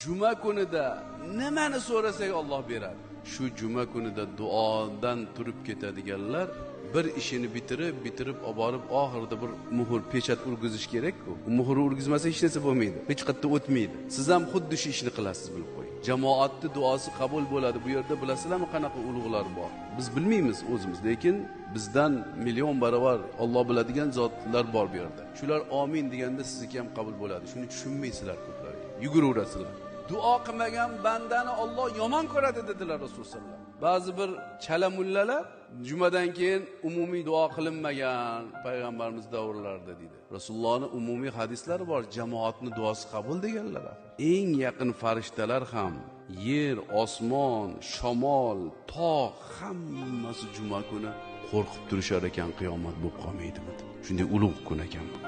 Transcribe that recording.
Juma kunida nimani so'rasak Alloh beradi. Shu juma kunida duodan turib ketadiganlar bir ishini bitirib olib borib oxirida bir muhr pechat urgizish kerak-ku. Muhri urgizmasa hech narsa bo'lmaydi. Hech qayerda o'tmaydi. Siz ham xuddi shu ishni qilasiz, bilib qo'ying. Jamoatning duosi qabul bo'ladi. Bu yerda bilasizlarmi qanaqa ulug'lar bor? Biz bilmaymiz o'zimiz, lekin bizdan million barobar Alloh biladigan zotlar bor bu yerda. Shular amin deganda sizniki ham qabul bo'ladi. Shuni tushunmaysizlar ko'plar. Yuguraverasizlar. Duo qilmagan bandani Alloh yomon ko'radi dedilar Rasululloh. Ba'zi bir chala mullalar jumadan keyin umumiy duo qilinmagan payg'ambarimiz davrlarida dedi. Rasulullohning umumiy hadislari bor, jamoatning duosi qabul deganlar. Eng yaqin farishtalar ham, yer, osmon, shamol, tog' hammasi juma kuni qo'rqib turishar ekan, qiyomat bo'lib qolmaydimi? Shunday ulug' kun ekan bu.